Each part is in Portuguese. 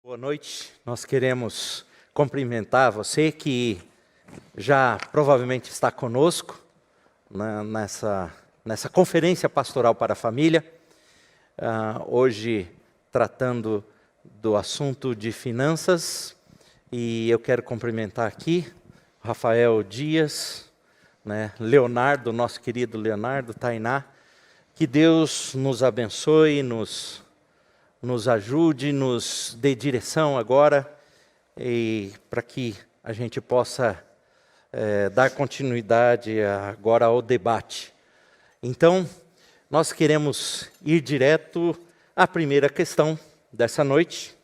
Boa noite, nós queremos cumprimentar você que já provavelmente está conosco nessa conferência pastoral para a família, hoje tratando do assunto de finanças, e eu quero cumprimentar aqui Rafael Dias, Leonardo, nosso querido Leonardo, Tainá, que Deus nos abençoe, nos ajude, nos dê direção agora, e para que a gente possa dar continuidade agora ao debate. Então, nós queremos ir direto à primeira questão dessa noite,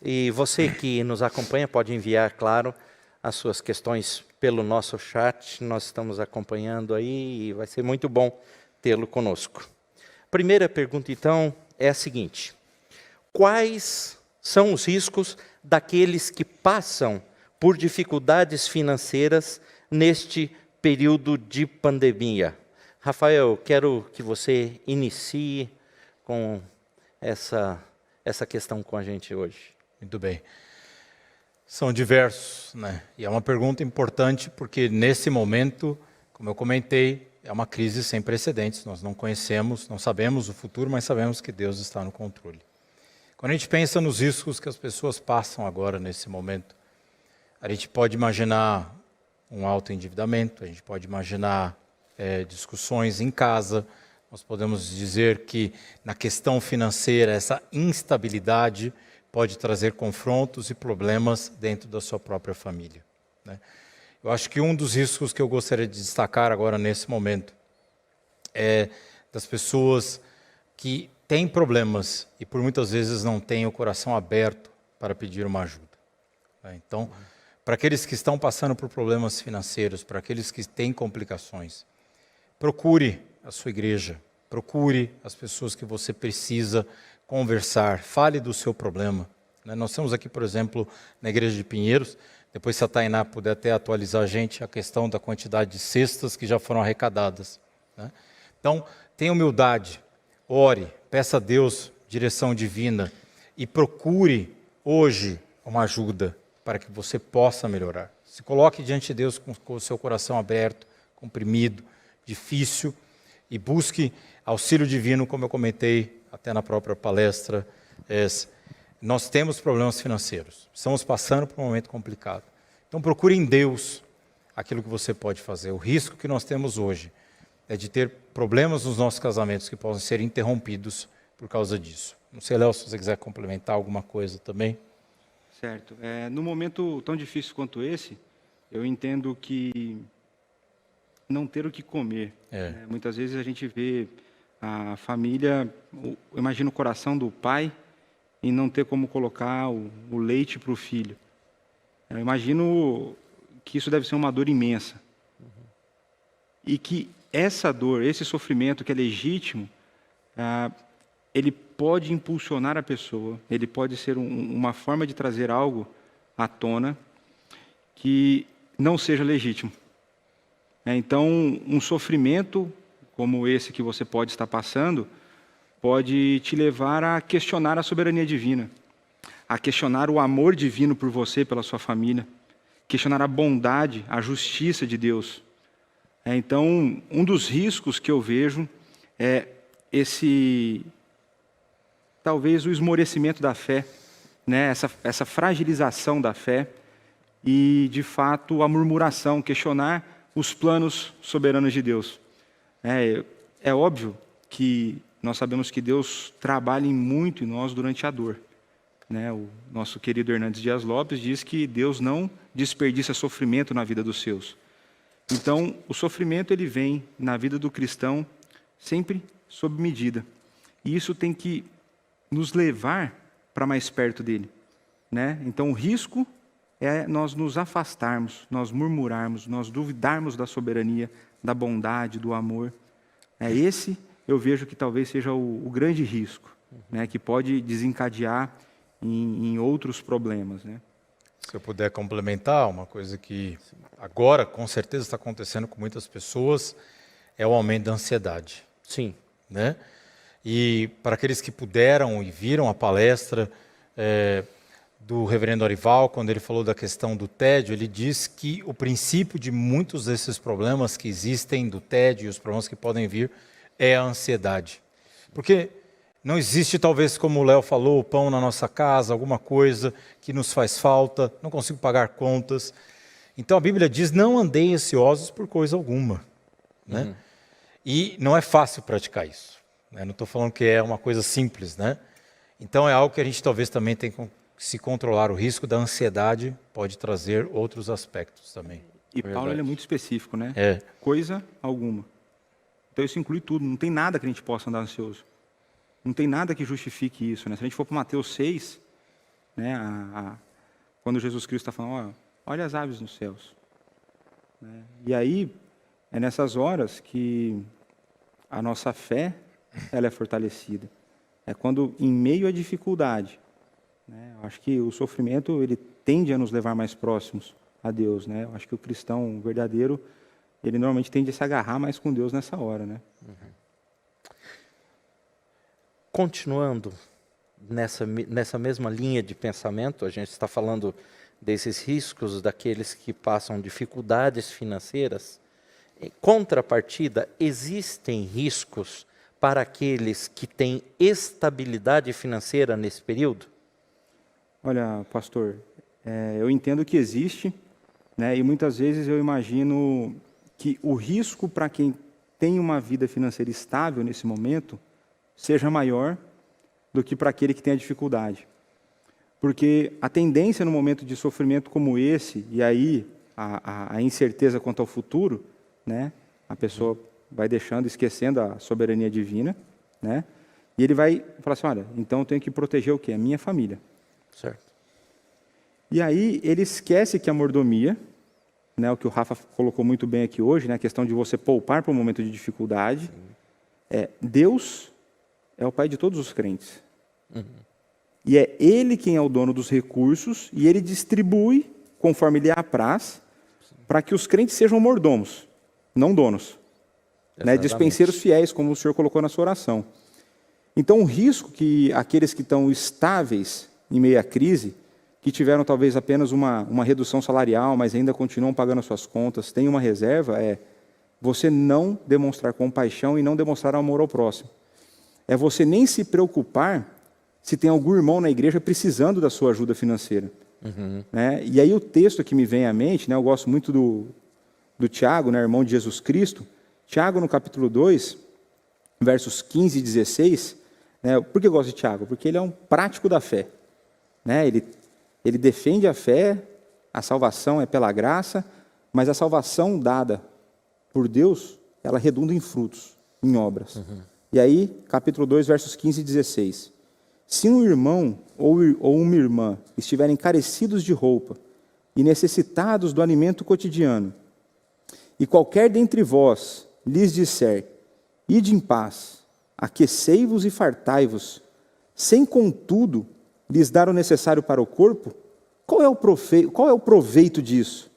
e você que nos acompanha pode enviar, claro, as suas questões pelo nosso chat, nós estamos acompanhando aí e vai ser muito bom tê-lo conosco. Primeira pergunta, então, é a seguinte: quais são os riscos daqueles que passam por dificuldades financeiras neste período de pandemia? Rafael, quero que você inicie com essa questão com a gente hoje. Muito bem. São diversos, E é uma pergunta importante porque nesse momento, como eu comentei, é uma crise sem precedentes. Nós não conhecemos, não sabemos o futuro, mas sabemos que Deus está no controle. Quando a gente pensa nos riscos que as pessoas passam agora nesse momento, a gente pode imaginar um alto endividamento, a gente pode imaginar discussões em casa, nós podemos dizer que na questão financeira essa instabilidade pode trazer confrontos e problemas dentro da sua própria família. Eu acho que um dos riscos que eu gostaria de destacar agora nesse momento é das pessoas que têm problemas e por muitas vezes não têm o coração aberto para pedir uma ajuda. Então, para aqueles que estão passando por problemas financeiros, para aqueles que têm complicações, procure a sua igreja, procure as pessoas que você precisa conversar, fale do seu problema. Nós temos aqui, por exemplo, na igreja de Pinheiros, depois se a Tainá puder até atualizar a gente, a questão da quantidade de cestas que já foram arrecadadas. Então, tenha humildade, ore, peça a Deus direção divina e procure hoje uma ajuda para que você possa melhorar. Se coloque diante de Deus com o seu coração aberto, comprimido, difícil, e busque auxílio divino, como eu comentei até na própria palestra. Nós temos problemas financeiros, estamos passando por um momento complicado. Então procure em Deus aquilo que você pode fazer. O risco que nós temos hoje é de ter problemas nos nossos casamentos que possam ser interrompidos por causa disso. Não sei, Léo, se você quiser complementar alguma coisa também. Certo. No momento tão difícil quanto esse, eu entendo que não ter o que comer. Muitas vezes a gente vê a família, eu imagino o coração do pai em não ter como colocar o leite para o filho. Eu imagino que isso deve ser uma dor imensa. E que essa dor, esse sofrimento que é legítimo, ele pode impulsionar a pessoa, ele pode ser uma forma de trazer algo à tona que não seja legítimo. Então, um sofrimento como esse que você pode estar passando, pode te levar a questionar a soberania divina, a questionar o amor divino por você, pela sua família, questionar a bondade, a justiça de Deus. Então, um dos riscos que eu vejo é talvez o esmorecimento da fé, essa fragilização da fé e, de fato, a murmuração, questionar os planos soberanos de Deus. É óbvio que nós sabemos que Deus trabalha muito em nós durante a dor. O nosso querido Hernandes Dias Lopes diz que Deus não desperdiça sofrimento na vida dos seus. Então, o sofrimento ele vem na vida do cristão sempre sob medida. E isso tem que nos levar para mais perto dele. Então, o risco é nós nos afastarmos, nós murmurarmos, nós duvidarmos da soberania, da bondade, do amor. Esse eu vejo que talvez seja o grande risco, que pode desencadear em outros problemas. Se eu puder complementar, uma coisa que agora com certeza está acontecendo com muitas pessoas é o aumento da ansiedade. Sim. E para aqueles que puderam e viram a palestra, do reverendo Arival, quando ele falou da questão do tédio, ele diz que o princípio de muitos desses problemas que existem, do tédio e os problemas que podem vir, é a ansiedade. Porque não existe, talvez, como o Léo falou, o pão na nossa casa, alguma coisa que nos faz falta, não consigo pagar contas. Então a Bíblia diz, não andei ansiosos por coisa alguma. Né? E não é fácil praticar isso. Né? Não estou falando que é uma coisa simples. Né? Então é algo que a gente talvez também tem que se controlar. O risco da ansiedade pode trazer outros aspectos também. E Paulo ele é muito específico, né? Coisa alguma. Então isso inclui tudo. Não tem nada que a gente possa andar ansioso. Não tem nada que justifique isso. Né? Se a gente for para Mateus 6, né, quando Jesus Cristo está falando, olha as aves nos céus. Né? E aí, é nessas horas que a nossa fé ela é fortalecida. É quando, em meio à dificuldade, né, eu acho que o sofrimento ele tende a nos levar mais próximos a Deus. Né? Eu acho que o cristão verdadeiro, ele normalmente tende a se agarrar mais com Deus nessa hora. Né? Continuando nessa mesma linha de pensamento, a gente está falando desses riscos daqueles que passam dificuldades financeiras. Em contrapartida, existem riscos para aqueles que têm estabilidade financeira nesse período? Olha, pastor, eu entendo que existe, né, e muitas vezes eu imagino que o risco para quem tem uma vida financeira estável nesse momento seja maior do que para aquele que tem a dificuldade. Porque a tendência no momento de sofrimento como esse, e aí a incerteza quanto ao futuro, né, a pessoa vai deixando, esquecendo a soberania divina, né, e ele vai falar assim, olha, então eu tenho que proteger o quê? A minha família. Certo. E aí ele esquece que a mordomia, né, o que o Rafa colocou muito bem aqui hoje, né, a questão de você poupar para um momento de dificuldade, Deus é o pai de todos os crentes. E é Ele quem é o dono dos recursos e Ele distribui conforme lhe apraz para que os crentes sejam mordomos, não donos. Né? Dispenseiros fiéis, como o senhor colocou na sua oração. Então o risco que aqueles que estão estáveis em meio à crise, que tiveram talvez apenas uma redução salarial, mas ainda continuam pagando as suas contas, têm uma reserva, é você não demonstrar compaixão e não demonstrar amor ao próximo. É você nem se preocupar se tem algum irmão na igreja precisando da sua ajuda financeira. Né? E aí o texto que me vem à mente, né, eu gosto muito do Tiago, né, irmão de Jesus Cristo. Tiago, no capítulo 2, versos 15 e 16. Né, por que eu gosto de Tiago? Porque ele é um prático da fé. Né? Ele defende a fé, a salvação é pela graça, mas a salvação dada por Deus, ela redunda em frutos, em obras. E aí, capítulo 2, versos 15 e 16. Se um irmão ou uma irmã estiverem carecidos de roupa e necessitados do alimento cotidiano, e qualquer dentre vós lhes disser, ide em paz, aquecei-vos e fartai-vos, sem contudo lhes dar o necessário para o corpo, qual é o proveito disso?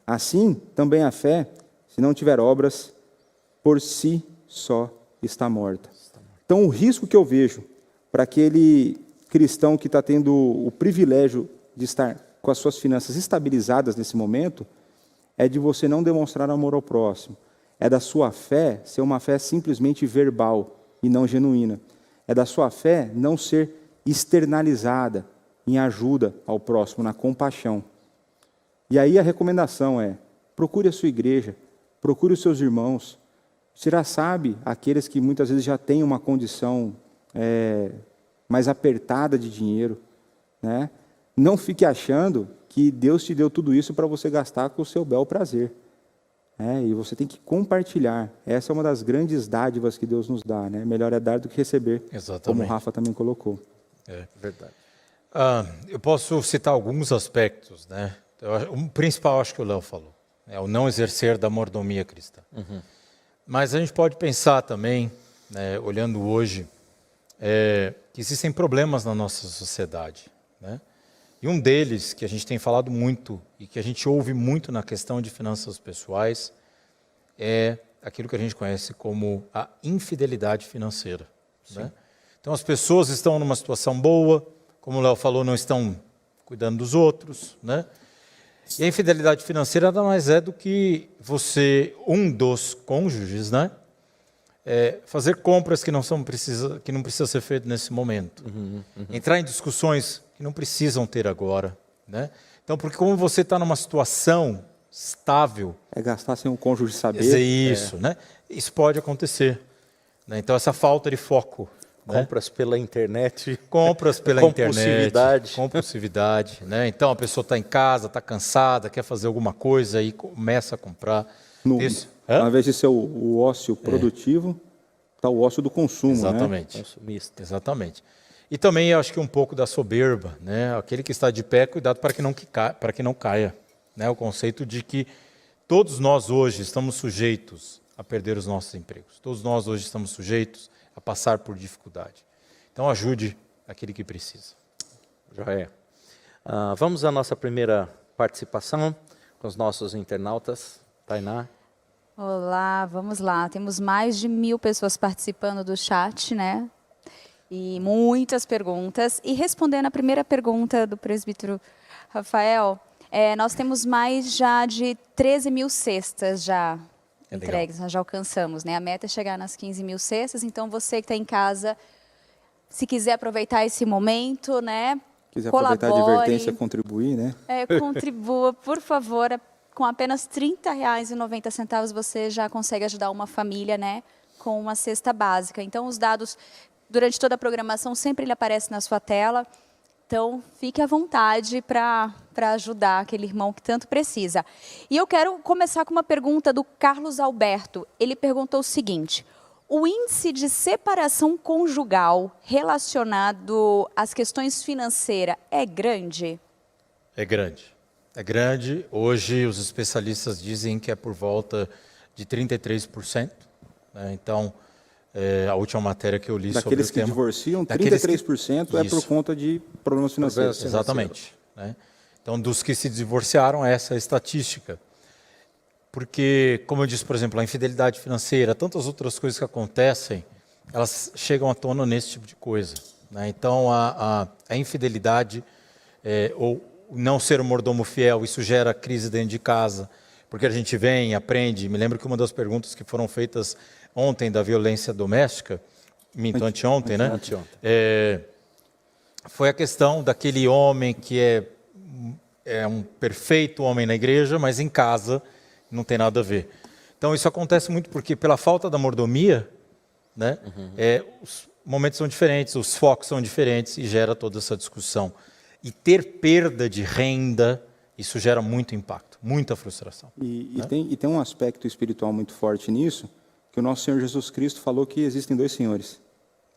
Assim, também a fé, se não tiver obras, por si só está morta. Então, o risco que eu vejo para aquele cristão que está tendo o privilégio de estar com as suas finanças estabilizadas nesse momento, é de você não demonstrar amor ao próximo. É da sua fé ser uma fé simplesmente verbal e não genuína. É da sua fé não ser externalizada em ajuda ao próximo, na compaixão. E aí a recomendação é, procure a sua igreja, procure os seus irmãos. Você já sabe, aqueles que muitas vezes já têm uma condição mais apertada de dinheiro, né? Não fique achando que Deus te deu tudo isso para você gastar com o seu bel prazer. E você tem que compartilhar. Essa é uma das grandes dádivas que Deus nos dá. Né? Melhor é dar do que receber, Exatamente. Como o Rafa também colocou. É verdade. Eu posso citar alguns aspectos. Né? O principal, acho que o Léo falou, é o não exercer da mordomia cristã. Mas a gente pode pensar também, né, olhando hoje, que existem problemas na nossa sociedade. Né? E um deles, que a gente tem falado muito e que a gente ouve muito na questão de finanças pessoais, é aquilo que a gente conhece como a infidelidade financeira. Né? Então as pessoas estão numa situação boa, como o Léo falou, não estão cuidando dos outros, né? E a infidelidade financeira nada mais é do que você, um dos cônjuges, né? Fazer compras que não precisa ser feito nesse momento. Entrar em discussões que não precisam ter agora, né? Então, porque como você está numa situação estável... gastar sem um cônjuge saber. Isso, né? Isso pode acontecer. Né? Então, essa falta de foco. Compras pela internet. Compras pela compulsividade. Compulsividade. Né? Então, a pessoa está em casa, está cansada, quer fazer alguma coisa e começa a comprar. Ao invés de ser o ócio produtivo, está o ócio do consumo. Exatamente. Né? Consumista. Exatamente. E também, eu acho que um pouco da soberba. Né? Aquele que está de pé, cuidado para que não caia. Né? O conceito de que todos nós hoje estamos sujeitos a perder os nossos empregos. Todos nós hoje estamos sujeitos a passar por dificuldade. Então, ajude aquele que precisa. Já é. Vamos à nossa primeira participação com os nossos internautas. Tainá. Olá, vamos lá. Temos mais de 1000 pessoas participando do chat, né? E muitas perguntas. E respondendo a primeira pergunta do presbítero Rafael, nós temos mais já de 13 mil cestas já entregues, nós já alcançamos, né? A meta é chegar nas 15 mil cestas, então você que está em casa, se quiser aproveitar esse momento, né? Quiser aproveitar a advertência, contribuir, né? Contribua, por favor, com apenas R$ 30,90 você já consegue ajudar uma família, né? Com uma cesta básica. Então, os dados, durante toda a programação, sempre ele aparece na sua tela. Então, fique à vontade para ajudar aquele irmão que tanto precisa. E eu quero começar com uma pergunta do Carlos Alberto. Ele perguntou o seguinte: o índice de separação conjugal relacionado às questões financeiras é grande? É grande. É grande. Hoje, os especialistas dizem que é por volta de 33%. Né? Então, a última matéria que eu li sobre o tema... Daqueles que divorciam, 33% é por conta de problemas financeiros. Exatamente. Né? Então, dos que se divorciaram, essa é a estatística. Porque, como eu disse, por exemplo, a infidelidade financeira, tantas outras coisas que acontecem, elas chegam à tona nesse tipo de coisa. Né? Então, a infidelidade, ou não ser um mordomo fiel, isso gera crise dentro de casa, porque a gente vem, aprende. Me lembro que uma das perguntas que foram feitas ontem da violência doméstica, anteontem, né? Foi a questão daquele homem que é um perfeito homem na igreja, mas em casa não tem nada a ver. Então, isso acontece muito porque, pela falta da mordomia, né, os momentos são diferentes, os focos são diferentes e gera toda essa discussão. E ter perda de renda, isso gera muito impacto, muita frustração. E tem um aspecto espiritual muito forte nisso, que o nosso Senhor Jesus Cristo falou que existem dois senhores.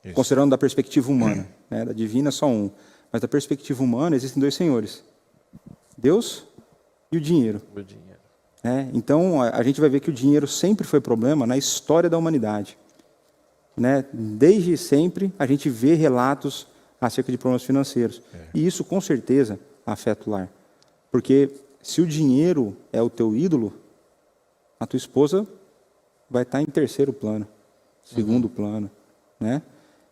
Isso. Considerando da perspectiva humana, né, da divina só um. Mas da perspectiva humana existem dois senhores. Deus e o dinheiro. Então, a gente vai ver que o dinheiro sempre foi problema na história da humanidade. Né? Desde sempre, a gente vê relatos acerca de problemas financeiros. E isso, com certeza, afeta o lar. Porque se o dinheiro é o teu ídolo, a tua esposa vai estar em terceiro plano, segundo plano. Né?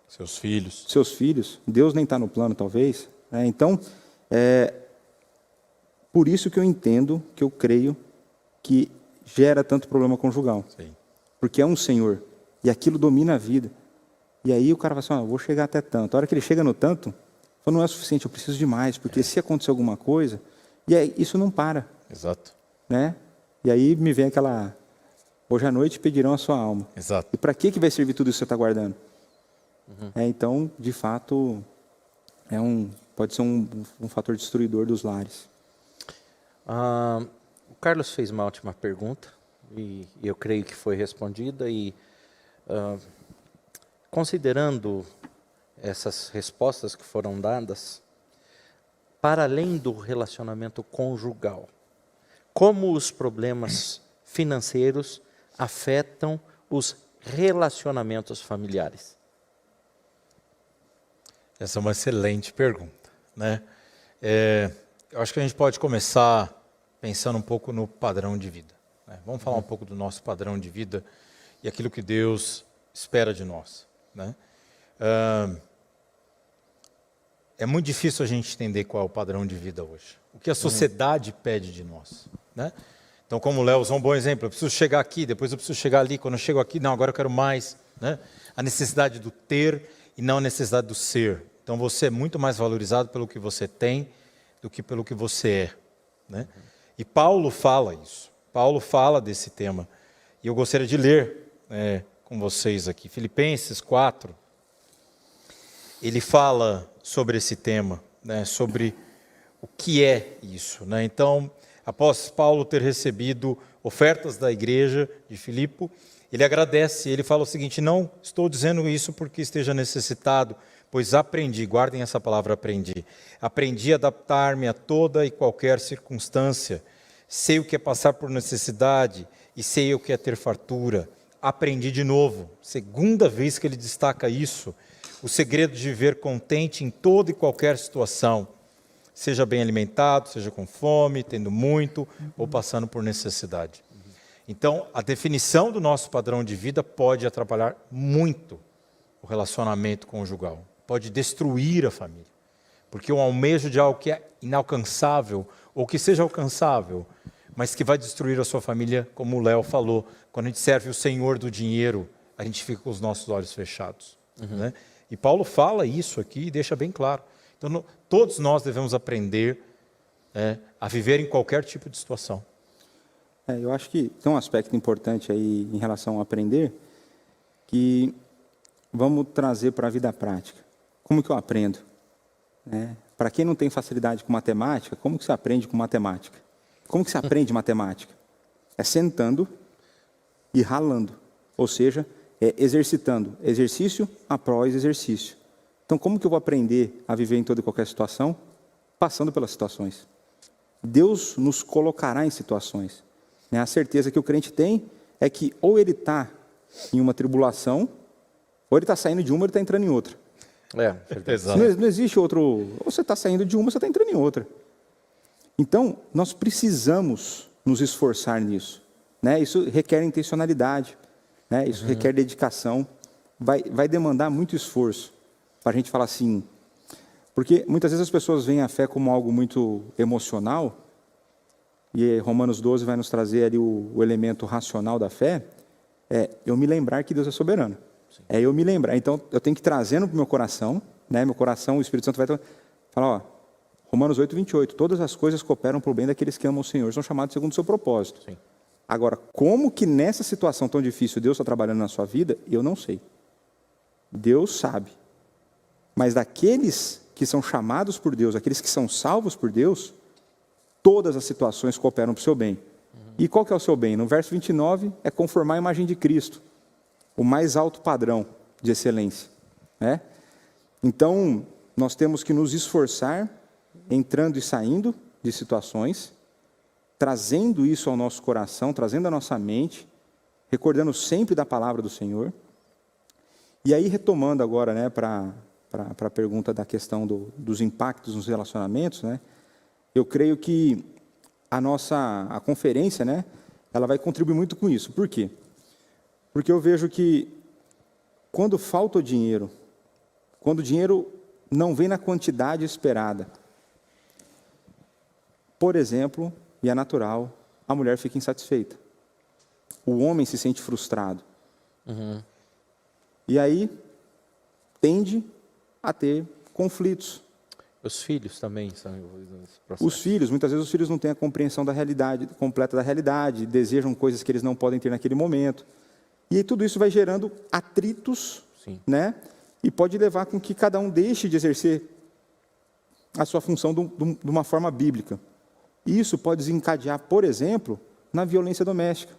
Seus filhos. Seus filhos. Deus nem está no plano, talvez. Né? Então, por isso que eu entendo, que eu creio, que gera tanto problema conjugal. Sim. Porque é um senhor, e aquilo domina a vida. E aí o cara fala assim, vou chegar até tanto. A hora que ele chega no tanto, fala, não é suficiente, eu preciso de mais, porque se acontecer alguma coisa, e aí, isso não para. Exato. Né? E aí me vem aquela, hoje à noite pedirão a sua alma. Exato. E para que vai servir tudo isso que você está guardando? Então, de fato, pode ser um fator destruidor dos lares. O Carlos fez uma última pergunta, e eu creio que foi respondida, e considerando essas respostas que foram dadas, para além do relacionamento conjugal, como os problemas financeiros afetam os relacionamentos familiares? Essa é uma excelente pergunta. Né? Eu acho que a gente pode começar pensando um pouco no padrão de vida. Né? Vamos falar um pouco do nosso padrão de vida e aquilo que Deus espera de nós. Né? é muito difícil a gente entender qual é o padrão de vida hoje. O que a sociedade pede de nós, né? Então, como o Léo usou um bom exemplo, eu preciso chegar aqui, depois eu preciso chegar ali, quando eu chego aqui, não, agora eu quero mais, né? A necessidade do ter e não a necessidade do ser. Então, você é muito mais valorizado pelo que você tem do que pelo que você é, né? E Paulo fala isso, Paulo fala desse tema. E eu gostaria de ler com vocês aqui, Filipenses 4, ele fala sobre esse tema, né? Sobre o que é isso, né? Então, após Paulo ter recebido ofertas da igreja de Filipe, ele agradece, ele fala o seguinte: não estou dizendo isso porque esteja necessitado, pois aprendi, guardem essa palavra aprendi a adaptar-me a toda e qualquer circunstância, sei o que é passar por necessidade e sei o que é ter fartura, aprendi de novo, segunda vez que ele destaca isso, o segredo de viver contente em toda e qualquer situação, seja bem alimentado, seja com fome, tendo muito ou passando por necessidade. Então, a definição do nosso padrão de vida pode atrapalhar muito o relacionamento conjugal, pode destruir a família, porque o almejo de algo que é inalcançável, ou que seja alcançável, mas que vai destruir a sua família, como o Léo falou, quando a gente serve o Senhor do dinheiro, a gente fica com os nossos olhos fechados, né? E Paulo fala isso aqui e deixa bem claro. Então, todos nós devemos aprender a viver em qualquer tipo de situação. Eu acho que tem um aspecto importante aí em relação a aprender, que vamos trazer para a vida prática. Como que eu aprendo? Para quem não tem facilidade com matemática, como que você aprende com matemática? Como que você aprende matemática? É sentando e ralando, ou seja, exercitando, exercício após exercício. Então, como que eu vou aprender a viver em toda e qualquer situação? Passando pelas situações. Deus nos colocará em situações. A certeza que o crente tem é que ou ele está em uma tribulação, ou ele está saindo de uma, ou ele está entrando em outra. Não existe outro. Ou você está saindo de uma, ou você está entrando em outra. Então, nós precisamos nos esforçar nisso. Isso requer intencionalidade, isso requer dedicação. Vai demandar muito esforço para a gente falar assim. Porque muitas vezes as pessoas veem a fé como algo muito emocional, e Romanos 12 vai nos trazer ali o elemento racional da fé, eu me lembrar que Deus é soberano. Eu me lembrar. Então, eu tenho que trazer no meu coração, meu coração, o Espírito Santo vai falar, Romanos 8, 28, todas as coisas cooperam para o bem daqueles que amam o Senhor, são chamados segundo o seu propósito. Sim. Agora, como que nessa situação tão difícil Deus está trabalhando na sua vida, eu não sei. Deus sabe. Mas daqueles que são chamados por Deus, aqueles que são salvos por Deus, todas as situações cooperam para o seu bem. E qual que é o seu bem? No verso 29, é conformar a imagem de Cristo, o mais alto padrão de excelência. Então, nós temos que nos esforçar, entrando e saindo de situações, trazendo isso ao nosso coração, trazendo à nossa mente, recordando sempre da palavra do Senhor. E aí, retomando agora para a pergunta da questão dos impactos nos relacionamentos, eu creio que a conferência, ela vai contribuir muito com isso. Por quê? Porque eu vejo que quando falta o dinheiro, quando o dinheiro não vem na quantidade esperada, por exemplo, e é natural, a mulher fica insatisfeita. O homem se sente frustrado. E aí tende a ter conflitos. Os filhos também são envolvidos nesse processo. Os filhos, muitas vezes os filhos não têm a compreensão da realidade, completa da realidade, desejam coisas que eles não podem ter naquele momento. E aí tudo isso vai gerando atritos, e pode levar com que cada um deixe de exercer a sua função de uma forma bíblica. Isso pode desencadear, por exemplo, na violência doméstica.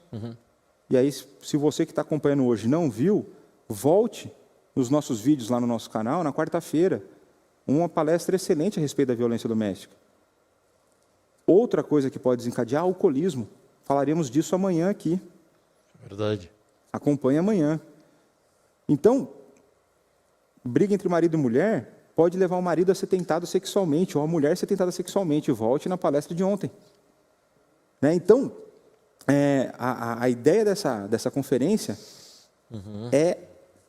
E aí, se você que está acompanhando hoje não viu, volte nos nossos vídeos lá no nosso canal, na quarta-feira, uma palestra excelente a respeito da violência doméstica. Outra coisa que pode desencadear é o alcoolismo. Falaremos disso amanhã aqui. Verdade. Acompanhe amanhã. Então, briga entre marido e mulher pode levar o marido a ser tentado sexualmente, ou a mulher a ser tentada sexualmente. Volte na palestra de ontem. Então, a ideia dessa conferência é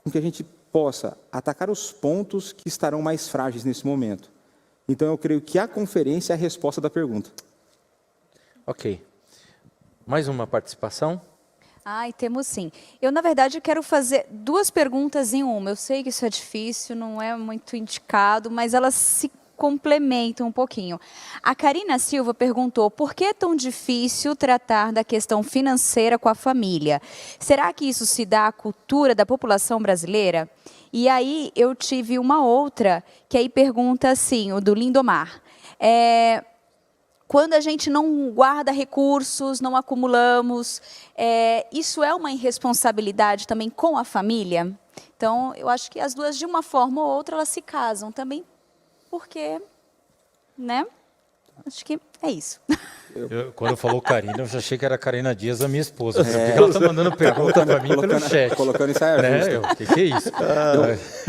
com que a gente possa atacar os pontos que estarão mais frágeis nesse momento. Então, eu creio que a conferência é a resposta da pergunta. Ok. Mais uma participação? Ai, temos sim. Eu, na verdade, quero fazer 2 perguntas em uma. Eu sei que isso é difícil, não é muito indicado, mas elas se complementam um pouquinho. A Karina Silva perguntou: por que é tão difícil tratar da questão financeira com a família? Será que isso se dá à cultura da população brasileira? E aí eu tive uma outra, que aí pergunta assim, o do Lindomar. Quando a gente não guarda recursos, não acumulamos, isso é uma irresponsabilidade também com a família? Então, eu acho que as duas, de uma forma ou outra, elas se casam também, porque, né? Acho que é isso. Quando falou Karina, eu já achei que era a Karina Dias, a minha esposa. Porque ela está mandando pergunta para mim pelo chat. Colocando isso aí justa. O que é isso?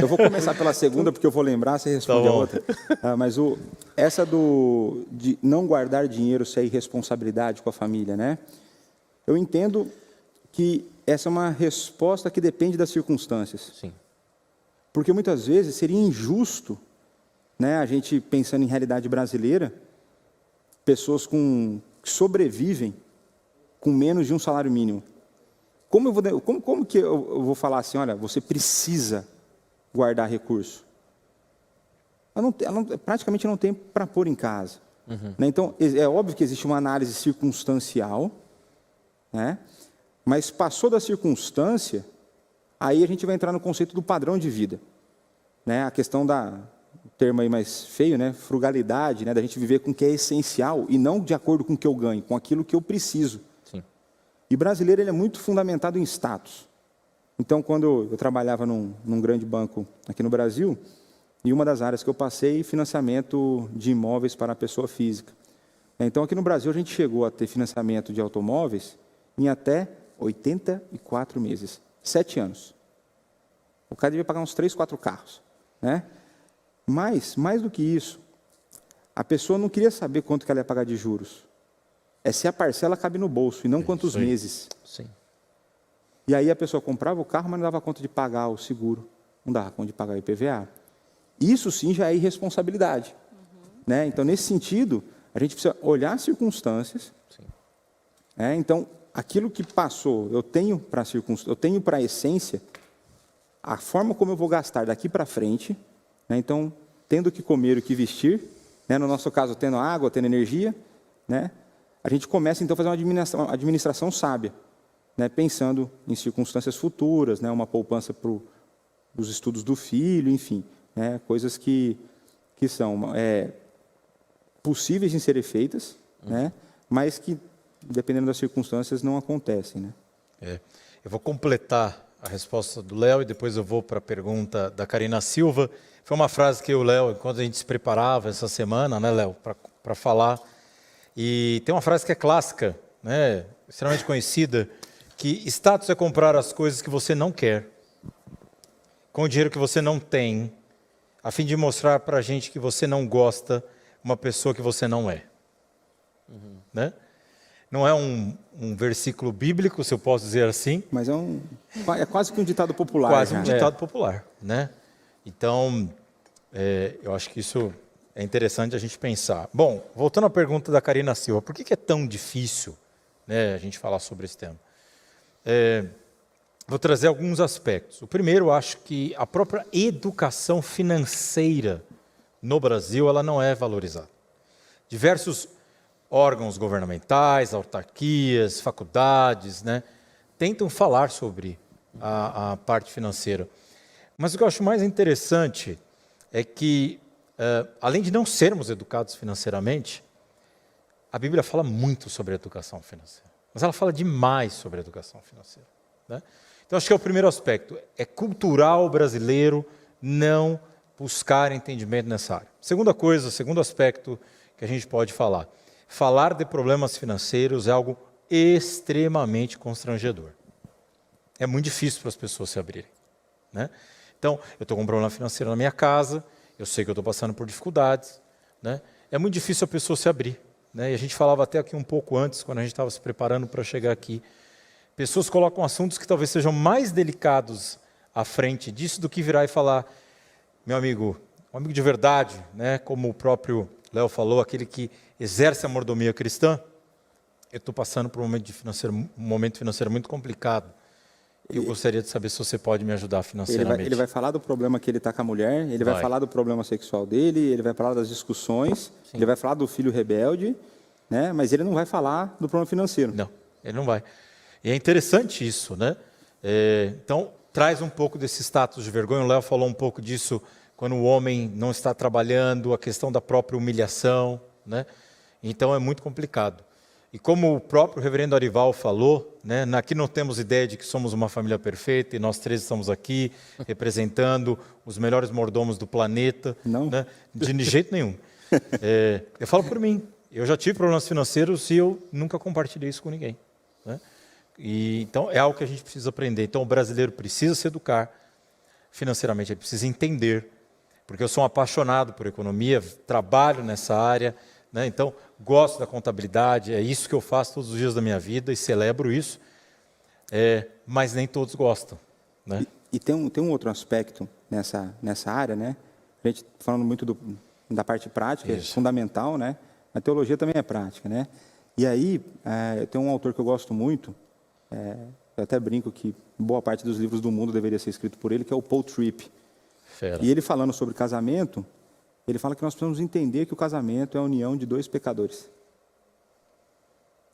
Eu vou começar pela segunda, porque eu vou lembrar, você responde a outra. Mas essa de não guardar dinheiro se é irresponsabilidade com a família, né? Eu entendo que essa é uma resposta que depende das circunstâncias. Sim. Porque muitas vezes seria injusto, né, a gente pensando em realidade brasileira, pessoas que sobrevivem com menos de um salário mínimo. Como que eu vou falar assim, olha, você precisa guardar recurso? Ela praticamente não tem para pôr em casa. Uhum. Né? Então, é óbvio que existe uma análise circunstancial, né? Mas passou da circunstância, aí a gente vai entrar no conceito do padrão de vida. Né? A questão o termo aí mais feio, né? Frugalidade, né? Da gente viver com o que é essencial e não de acordo com o que eu ganho, com aquilo que eu preciso. Sim. E o brasileiro ele é muito fundamentado em status. Então, quando eu trabalhava num grande banco aqui no Brasil, e uma das áreas que eu passei, financiamento de imóveis para a pessoa física. Então, aqui no Brasil, a gente chegou a ter financiamento de automóveis em até 84 meses, 7 anos. O cara devia pagar uns 3, 4 carros. Né? Mas, mais do que isso, a pessoa não queria saber quanto que ela ia pagar de juros. É se a parcela cabe no bolso, e não quantos meses. Sim. E aí a pessoa comprava o carro, mas não dava conta de pagar o seguro, não dava conta de pagar o IPVA. Isso sim já é irresponsabilidade. Né? Então, nesse sentido, a gente precisa olhar as circunstâncias. Sim. Então, aquilo que passou, eu tenho para a essência, a forma como eu vou gastar daqui para frente. Né? Então, tendo o que comer, o que vestir, né? No nosso caso, tendo água, tendo energia, né? A gente começa, então, a fazer uma administração sábia, né? Pensando em circunstâncias futuras, né? Uma poupança para os estudos do filho, enfim, né? Coisas que são possíveis de serem feitas, né? Mas que, dependendo das circunstâncias, não acontecem. Né? Eu vou completar a resposta do Léo e depois eu vou para a pergunta da Karina Silva. Foi uma frase que o Léo, enquanto a gente se preparava essa semana, né, Léo, para falar, e tem uma frase que é clássica, né, extremamente conhecida, que status é comprar as coisas que você não quer, com o dinheiro que você não tem, a fim de mostrar para a gente que você não gosta uma pessoa que você não é. Né? Não é um versículo bíblico, se eu posso dizer assim. Mas é quase que um ditado popular. Quase um ditado popular. Né? Então, eu acho que isso é interessante a gente pensar. Bom, voltando à pergunta da Karina Silva, por que é tão difícil, né, a gente falar sobre esse tema? Vou trazer alguns aspectos. O primeiro, eu acho que a própria educação financeira no Brasil ela não é valorizada. Diversos órgãos governamentais, autarquias, faculdades, né, tentam falar sobre a parte financeira. Mas o que eu acho mais interessante é que, além de não sermos educados financeiramente, a Bíblia fala muito sobre a educação financeira. Mas ela fala demais sobre a educação financeira. Né? Então, acho que é o primeiro aspecto. É cultural brasileiro não buscar entendimento nessa área. Segunda coisa, segundo aspecto que a gente pode falar. Falar de problemas financeiros é algo extremamente constrangedor. É muito difícil para as pessoas se abrirem. Né? Então, eu estou com um problema financeiro na minha casa, eu sei que eu estou passando por dificuldades. Né? É muito difícil a pessoa se abrir. Né? E a gente falava até aqui um pouco antes, quando a gente estava se preparando para chegar aqui. Pessoas colocam assuntos que talvez sejam mais delicados à frente disso do que virar e falar: meu amigo, um amigo de verdade, né? Como o próprio Léo falou, aquele que exerce a mordomia cristã. Eu estou passando por um momento financeiro muito complicado. Eu gostaria de saber se você pode me ajudar financeiramente. Ele vai falar do problema que ele está com a mulher, ele vai falar do problema sexual dele, ele vai falar das discussões, ele vai falar do filho rebelde, né? Mas ele não vai falar do problema financeiro. Não, ele não vai. E é interessante isso, né? Então, traz um pouco desse status de vergonha. O Léo falou um pouco disso quando o homem não está trabalhando, a questão da própria humilhação, né? Então, é muito complicado. E como o próprio reverendo Arival falou, né, aqui não temos ideia de que somos uma família perfeita e nós três estamos aqui representando os melhores mordomos do planeta. Não. Né, de jeito nenhum. Eu falo por mim, eu já tive problemas financeiros e eu nunca compartilhei isso com ninguém. Né? Então é algo que a gente precisa aprender. Então o brasileiro precisa se educar financeiramente, ele precisa entender, porque eu sou um apaixonado por economia, trabalho nessa área, né? Então, gosto da contabilidade, é isso que eu faço todos os dias da minha vida e celebro isso, mas nem todos gostam. Né? E tem um outro aspecto nessa área, né? A gente falando muito da parte prática, é fundamental, né? A teologia também é prática, né? E aí, tem um autor que eu gosto muito, eu até brinco que boa parte dos livros do mundo deveria ser escrito por ele, que é o Paul Tripp. Fera. E ele falando sobre casamento, ele fala que nós precisamos entender que o casamento é a união de dois pecadores.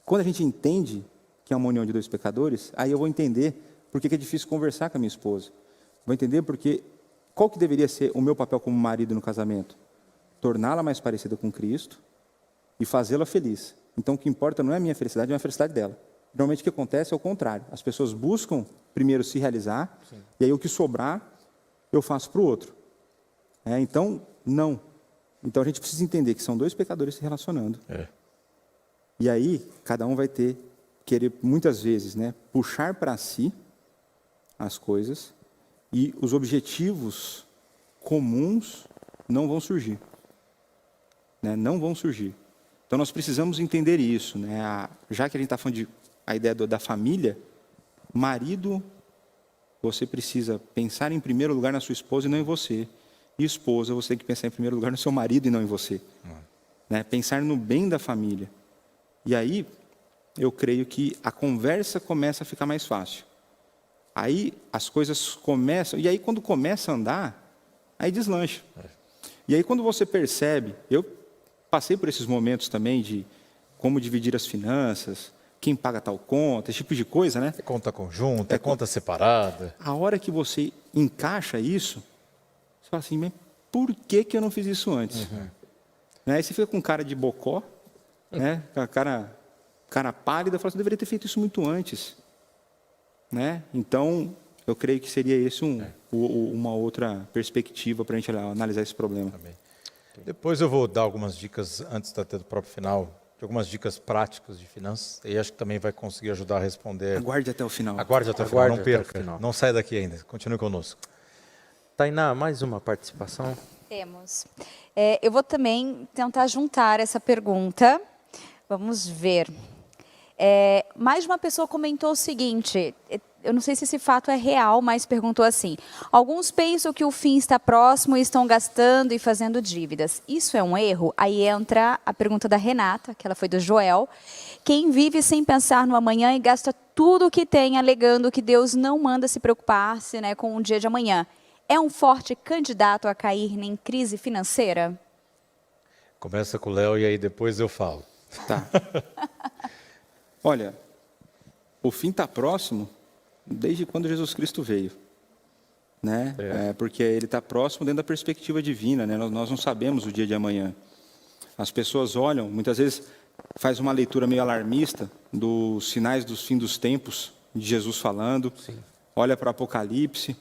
Quando a gente entende que é uma união de dois pecadores, aí eu vou entender por que é difícil conversar com a minha esposa. Vou entender qual que deveria ser o meu papel como marido no casamento? Torná-la mais parecida com Cristo e fazê-la feliz. Então o que importa não é a minha felicidade, é a felicidade dela. Normalmente o que acontece é o contrário. As pessoas buscam primeiro se realizar, e aí o que sobrar eu faço para o outro. Então, não. Então a gente precisa entender que são dois pecadores se relacionando. E aí, cada um vai querer muitas vezes, né, puxar para si as coisas, e os objetivos comuns não vão surgir. Né? Não vão surgir. Então nós precisamos entender isso. Né? Já que a gente está falando a ideia da família, marido, você precisa pensar em primeiro lugar na sua esposa e não em você. E esposa, você tem que pensar em primeiro lugar no seu marido e não em você. Né? Pensar no bem da família. E aí, eu creio que a conversa começa a ficar mais fácil. Aí as coisas começam, e aí quando começa a andar, aí deslancha. E aí quando você percebe, eu passei por esses momentos também de como dividir as finanças, quem paga tal conta, esse tipo de coisa, né? É conta conjunta, é conta separada. A hora que você encaixa isso, você fala assim, mas por que eu não fiz isso antes? Né? Aí você fica com cara de bocó, né? Com a cara pálida, fala assim, eu deveria ter feito isso muito antes. Né? Então, eu creio que seria esse uma outra perspectiva para a gente analisar esse problema. Amém. Depois eu vou dar algumas dicas, antes até do próprio final, de algumas dicas práticas de finanças, e acho que também vai conseguir ajudar a responder. Aguarde até o final. Aguarde até o final, não perca. Não saia daqui ainda, continue conosco. Tainá, mais uma participação? Temos. Eu vou também tentar juntar essa pergunta. Vamos ver. Mais de uma pessoa comentou o seguinte, eu não sei se esse fato é real, mas perguntou assim, alguns pensam que o fim está próximo e estão gastando e fazendo dívidas. Isso é um erro? Aí entra a pergunta da Renata, que ela foi do Joel. Quem vive sem pensar no amanhã e gasta tudo o que tem, alegando que Deus não manda se preocupar-se, né, com o dia de amanhã, é um forte candidato a cair em crise financeira? Começa com o Léo e aí depois eu falo. Tá. Olha, o fim está próximo desde quando Jesus Cristo veio. Né? Porque ele está próximo dentro da perspectiva divina. Né? Nós não sabemos o dia de amanhã. As pessoas olham, muitas vezes faz uma leitura meio alarmista dos sinais dos fim dos tempos, de Jesus falando, olha para o Apocalipse,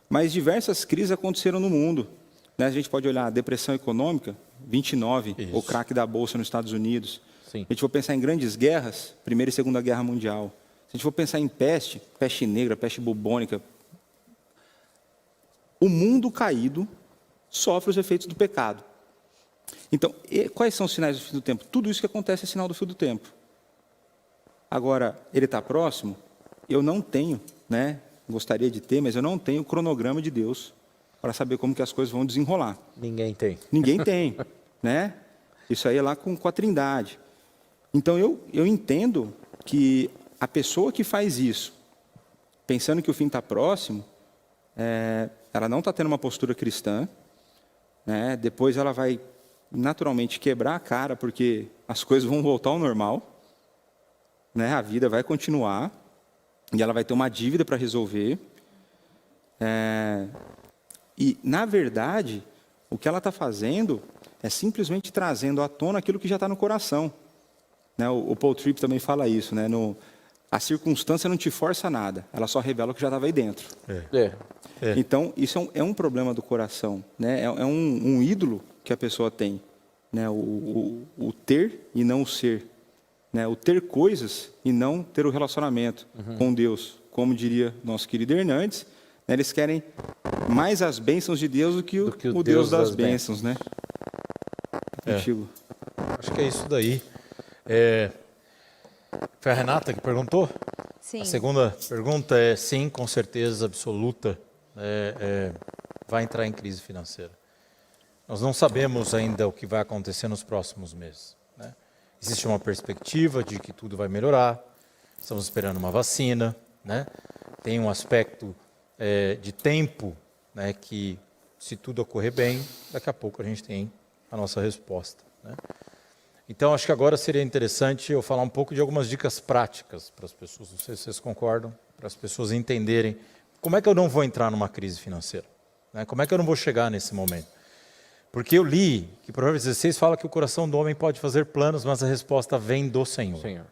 mas diversas crises aconteceram no mundo. Né? A gente pode olhar a depressão econômica, 29, o craque da Bolsa nos Estados Unidos. Sim. Se a gente for pensar em grandes guerras, Primeira e Segunda Guerra Mundial. Se a gente for pensar em peste negra, peste bubônica, o mundo caído sofre os efeitos do pecado. Então, quais são os sinais do fim do tempo? Tudo isso que acontece é sinal do fim do tempo. Agora, ele está próximo? Eu não tenho, né? Gostaria de ter, mas eu não tenho o cronograma de Deus para saber como que as coisas vão desenrolar. Ninguém tem. Ninguém tem, né? Isso aí é lá com a Trindade. Então, eu entendo que a pessoa que faz isso, pensando que o fim está próximo, ela não está tendo uma postura cristã, né? Depois ela vai naturalmente quebrar a cara, porque as coisas vão voltar ao normal, né? A vida vai continuar, e ela vai ter uma dívida para resolver. E, na verdade, o que ela está fazendo é simplesmente trazendo à tona aquilo que já está no coração. Né? O Paul Tripp também fala isso, né? A circunstância não te força nada, ela só revela o que já estava aí dentro. Então, isso é um problema do coração, né? É um ídolo que a pessoa tem, né? O ter e não o ser, né? O ter coisas e não ter o relacionamento com Deus. Como diria nosso querido Hernandes, né? Eles querem mais as bênçãos de Deus do que o Deus das bênçãos, né? Contigo. Acho que é isso daí. Foi a Renata que perguntou? Sim. A segunda pergunta é sim, com certeza absoluta, vai entrar em crise financeira. Nós não sabemos ainda o que vai acontecer nos próximos meses, né? Existe uma perspectiva de que tudo vai melhorar, estamos esperando uma vacina, né? Tem um aspecto de tempo, né, que se tudo ocorrer bem, daqui a pouco a gente tem a nossa resposta, né? Então, acho que agora seria interessante eu falar um pouco de algumas dicas práticas para as pessoas, não sei se vocês concordam, para as pessoas entenderem como é que eu não vou entrar numa crise financeira, né? Como é que eu não vou chegar nesse momento. Porque eu li que Provérbios 16 fala que o coração do homem pode fazer planos, mas a resposta vem do Senhor.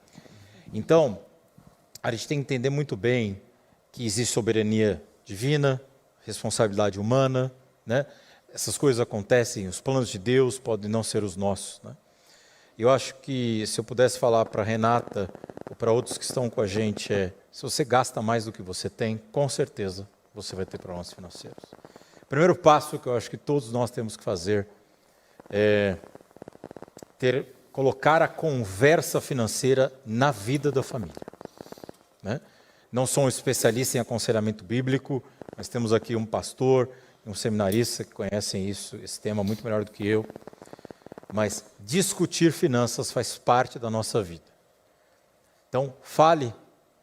Então, a gente tem que entender muito bem que existe soberania divina, responsabilidade humana, né? Essas coisas acontecem, os planos de Deus podem não ser os nossos, né? Eu acho que se eu pudesse falar para a Renata ou para outros que estão com a gente, se você gasta mais do que você tem, com certeza você vai ter problemas financeiros. O primeiro passo que eu acho que todos nós temos que fazer é colocar a conversa financeira na vida da família, né? Não sou um especialista em aconselhamento bíblico, mas temos aqui um pastor, um seminarista que conhecem esse tema muito melhor do que eu. Mas discutir finanças faz parte da nossa vida. Então, fale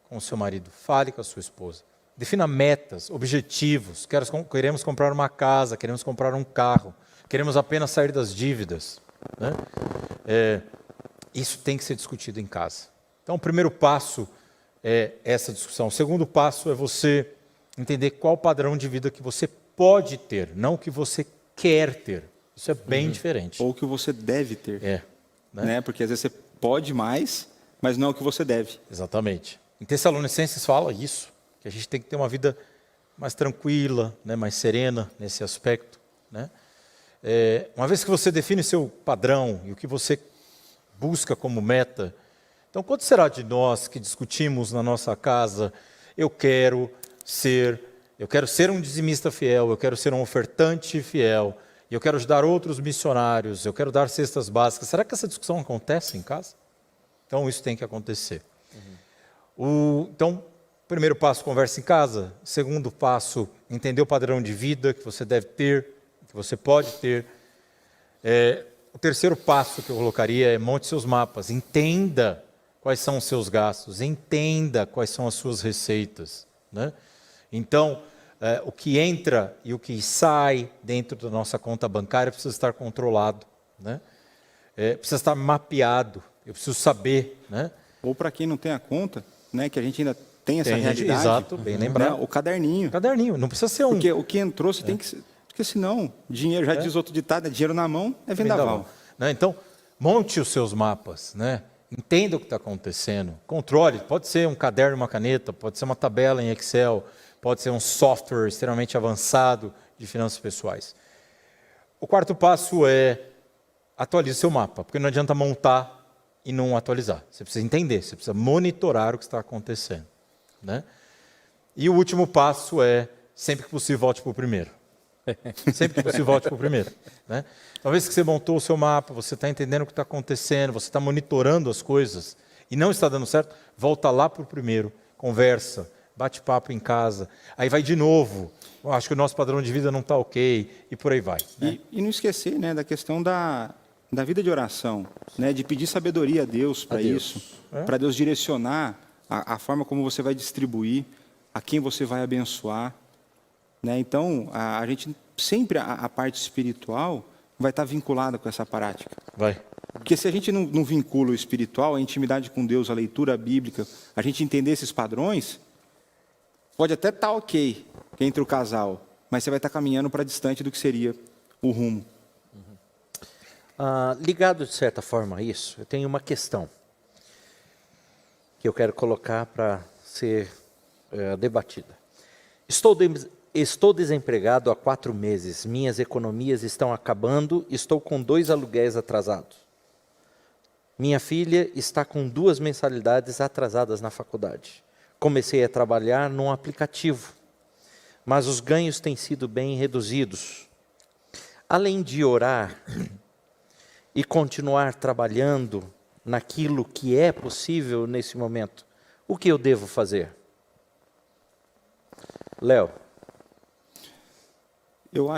com o seu marido, fale com a sua esposa. Defina metas, objetivos. Queremos comprar uma casa, queremos comprar um carro, queremos apenas sair das dívidas, né? Isso tem que ser discutido em casa. Então, o primeiro passo é essa discussão. O segundo passo é você entender qual padrão de vida que você pode ter, não o que você quer ter. Isso é bem diferente. Ou o que você deve ter. Né? Porque às vezes você pode mais, mas não é o que você deve. Exatamente. Em Tessalonicenses fala isso, que a gente tem que ter uma vida mais tranquila, né, mais serena nesse aspecto, né? Uma vez que você define seu padrão e o que você busca como meta, então quanto será de nós que discutimos na nossa casa, eu quero ser um dizimista fiel, eu quero ser um ofertante fiel, eu quero ajudar outros missionários, eu quero dar cestas básicas. Será que essa discussão acontece em casa? Então, isso tem que acontecer. Então, primeiro passo, conversa em casa. Segundo passo, entender o padrão de vida que você deve ter, que você pode ter. O terceiro passo que eu colocaria é monte seus mapas. Entenda quais são os seus gastos, entenda quais são as suas receitas, né? Então, o que entra e o que sai dentro da nossa conta bancária precisa estar controlado, né? Precisa estar mapeado, eu preciso saber, né? Ou para quem não tem a conta, né, que a gente ainda tem essa realidade. Exato, bem lembrado. Né, o caderninho. Caderninho, não precisa ser um... Porque o que entrou, você tem que... Porque senão, dinheiro, já diz outro ditado, dinheiro na mão é vendaval. Né? Então, monte os seus mapas, né? Entenda o que está acontecendo, controle, pode ser um caderno, uma caneta, pode ser uma tabela em Excel, pode ser um software extremamente avançado de finanças pessoais. O quarto passo é atualize seu mapa, porque não adianta montar e não atualizar. Você precisa entender, você precisa monitorar o que está acontecendo, né? E o último passo é, sempre que possível, volte para o primeiro. Sempre que possível, volte para o primeiro, né? Uma vez que você montou o seu mapa, você está entendendo o que está acontecendo, você está monitorando as coisas e não está dando certo, volta lá para o primeiro, conversa, bate papo em casa, aí vai de novo. acho que o nosso padrão de vida não está ok, e por aí vai. Né? E não esquecer, né, da questão da vida de oração, né, de pedir sabedoria a Deus para isso, para Deus direcionar a forma como você vai distribuir, a quem você vai abençoar. Né? Então, a gente sempre, a parte espiritual vai estar vinculada com essa prática. Vai. Porque se a gente não vincula o espiritual, a intimidade com Deus, a leitura bíblica, a gente entender esses padrões, pode até estar ok entre o casal, mas você vai estar caminhando para distante do que seria o rumo. Ligado, de certa forma, a isso, eu tenho uma questão que eu quero colocar para ser debatida. Estou desempregado há 4 meses, minhas economias estão acabando, estou com 2 aluguéis atrasados. Minha filha está com 2 mensalidades atrasadas na faculdade. Comecei a trabalhar num aplicativo, mas os ganhos têm sido bem reduzidos. Além de orar e continuar trabalhando naquilo que é possível nesse momento, o que eu devo fazer? Léo. Eu